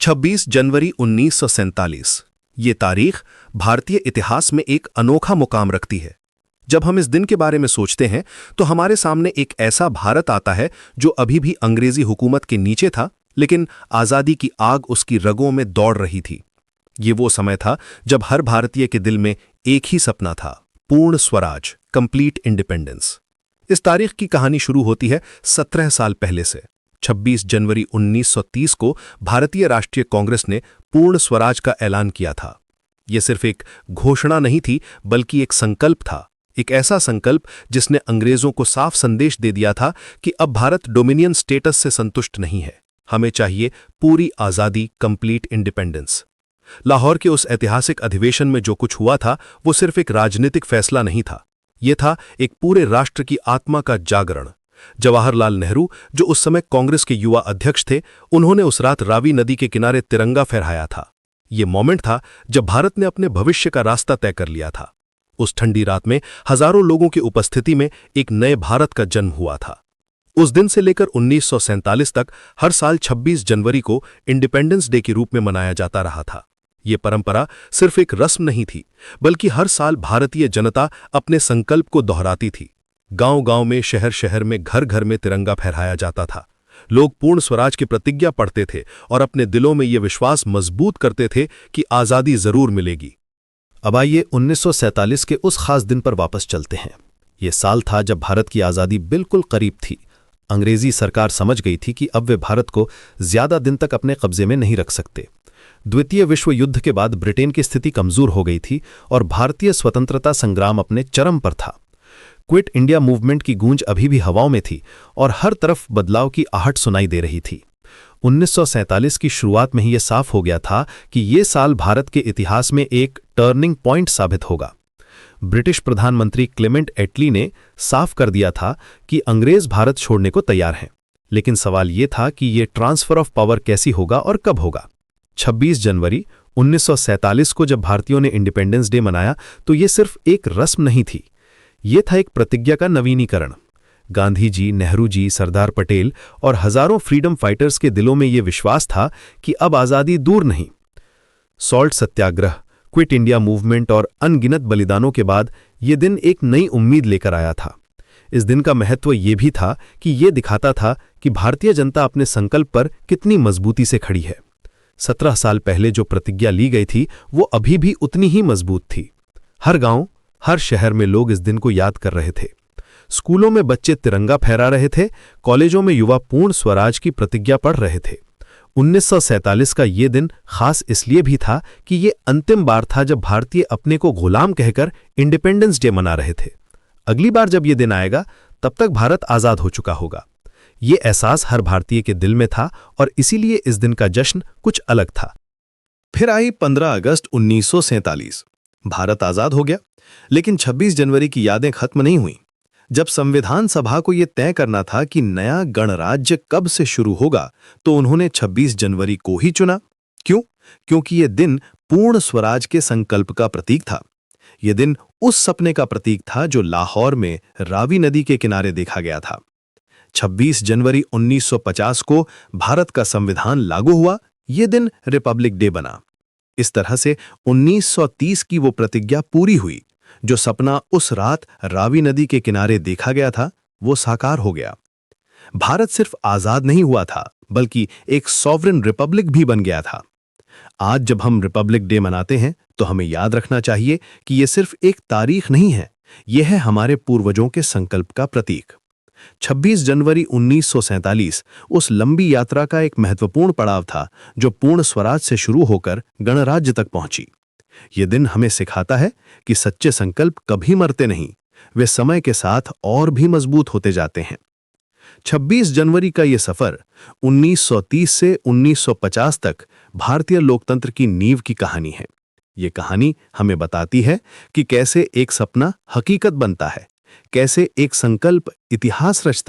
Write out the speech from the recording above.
26 जनवरी 1947 ये तारीख भारतीय इतिहास में एक अनोखा मुकाम रखती है। जब हम इस दिन के बारे में सोचते हैं तो हमारे सामने एक ऐसा भारत आता है जो अभी भी अंग्रेजी हुकूमत के नीचे था, लेकिन आज़ादी की आग उसकी रगों में दौड़ रही थी। ये वो समय था जब हर भारतीय के दिल में एक ही सपना था, पूर्ण स्वराज, कंप्लीट इंडिपेंडेंस। इस तारीख की कहानी शुरू होती है 17 साल पहले से। 26 जनवरी 1930 को भारतीय राष्ट्रीय कांग्रेस ने पूर्ण स्वराज का ऐलान किया था। यह सिर्फ एक घोषणा नहीं थी, बल्कि एक संकल्प था, एक ऐसा संकल्प जिसने अंग्रेजों को साफ संदेश दे दिया था कि अब भारत डोमिनियन स्टेटस से संतुष्ट नहीं है, हमें चाहिए पूरी आज़ादी, कंप्लीट इंडिपेंडेंस। लाहौर के उस ऐतिहासिक अधिवेशन में जो कुछ हुआ था वो सिर्फ एक राजनीतिक फैसला नहीं था, यह था एक पूरे राष्ट्र की आत्मा का जागरण। जवाहरलाल नेहरू, जो उस समय कांग्रेस के युवा अध्यक्ष थे, उन्होंने उस रात रावी नदी के किनारे तिरंगा फहराया था। यह मोमेंट था जब भारत ने अपने भविष्य का रास्ता तय कर लिया था। उस ठंडी रात में हजारों लोगों की उपस्थिति में एक नए भारत का जन्म हुआ था। उस दिन से लेकर 1947 तक हर साल 26 जनवरी को इंडिपेंडेंस डे के रूप में मनाया जाता रहा था। ये परंपरा सिर्फ एक रस्म नहीं थी, बल्कि हर साल भारतीय जनता अपने संकल्प को दोहराती थी। गांव-गांव में, शहर-शहर में, घर-घर में तिरंगा फहराया जाता था। लोग पूर्ण स्वराज की प्रतिज्ञा पढ़ते थे और अपने दिलों में ये विश्वास मजबूत करते थे कि आज़ादी जरूर मिलेगी। अब आइए 1947 के उस खास दिन पर वापस चलते हैं। ये साल था जब भारत की आज़ादी बिल्कुल करीब थी। अंग्रेजी सरकार समझ गई थी कि अब वे भारत को ज्यादा दिन तक अपने कब्जे में नहीं रख सकते। द्वितीय विश्व युद्ध के बाद ब्रिटेन की स्थिति कमजोर हो गई थी और भारतीय स्वतंत्रता संग्राम अपने चरम पर था। क्विट इंडिया मूवमेंट की गूंज अभी भी हवाओं में थी और हर तरफ बदलाव की आहट सुनाई दे रही थी। 1947 की शुरुआत में ही यह साफ हो गया था कि ये साल भारत के इतिहास में एक टर्निंग पॉइंट साबित होगा। ब्रिटिश प्रधानमंत्री क्लेमेंट एटली ने साफ कर दिया था कि अंग्रेज भारत छोड़ने को तैयार हैं, लेकिन सवाल यह था कि यह ट्रांसफर ऑफ पावर कैसी होगा और कब होगा। 26 जनवरी 1947 को जब भारतीयों ने इंडिपेंडेंस डे मनाया तो यह सिर्फ एक रस्म नहीं थी, यह था एक प्रतिज्ञा का नवीनीकरण। गांधी जी, नेहरू जी, सरदार पटेल और हजारों फ्रीडम फाइटर्स के दिलों में यह विश्वास था कि अब आज़ादी दूर नहीं। सॉल्ट सत्याग्रह, क्विट इंडिया मूवमेंट और अनगिनत बलिदानों के बाद यह दिन एक नई उम्मीद लेकर आया था। इस दिन का महत्व यह भी था कि यह दिखाता था कि भारतीय जनता अपने संकल्प पर कितनी मजबूती से खड़ी है। 17 साल पहले जो प्रतिज्ञा ली गई थी वो अभी भी उतनी ही मजबूत थी। हर गांव, हर शहर में लोग इस दिन को याद कर रहे थे। स्कूलों में बच्चे तिरंगा फहरा रहे थे, कॉलेजों में युवा पूर्ण स्वराज की प्रतिज्ञा पढ़ रहे थे। 1947 का ये दिन खास इसलिए भी था कि ये अंतिम बार था जब भारतीय अपने को गुलाम कहकर इंडिपेंडेंस डे मना रहे थे। अगली बार जब ये दिन आएगा तब तक भारत आजाद हो चुका होगा। ये एहसास हर भारतीय के दिल में था और इसीलिए इस दिन का जश्न कुछ अलग था। फिर आई 15 अगस्त 1947। भारत आजाद हो गया, लेकिन 26 जनवरी की यादें खत्म नहीं हुई। जब संविधान सभा को यह तय करना था कि नया गणराज्य कब से शुरू होगा, तो उन्होंने 26 जनवरी को ही चुना। क्यों? क्योंकि यह दिन पूर्ण स्वराज के संकल्प का प्रतीक था। यह दिन उस सपने का प्रतीक था जो लाहौर में रावी नदी के किनारे देखा गया था। 26 जनवरी 1950 को भारत का संविधान लागू हुआ। यह दिन रिपब्लिक डे बना। इस तरह से 1930 की वो प्रतिज्ञा पूरी हुई। जो सपना उस रात रावी नदी के किनारे देखा गया था वो साकार हो गया। भारत सिर्फ आजाद नहीं हुआ था, बल्कि एक सॉवरेन रिपब्लिक भी बन गया था। आज जब हम रिपब्लिक डे मनाते हैं तो हमें याद रखना चाहिए कि यह सिर्फ एक तारीख नहीं है, यह है हमारे पूर्वजों के संकल्प का प्रतीक। 26 जनवरी 1947 उस लंबी यात्रा का एक महत्वपूर्ण पड़ाव था जो पूर्ण स्वराज से शुरू होकर गणराज्य तक पहुंची। यह दिन हमें सिखाता है कि सच्चे संकल्प कभी मरते नहीं, वे समय के साथ और भी मजबूत होते जाते हैं। 26 जनवरी का यह सफर 1930 से 1950 तक भारतीय लोकतंत्र की नींव की कहानी है। यह कहानी हमें बताती है कि कैसे एक सपना हकीकत बनता है, कैसे एक संकल्प इतिहास रचता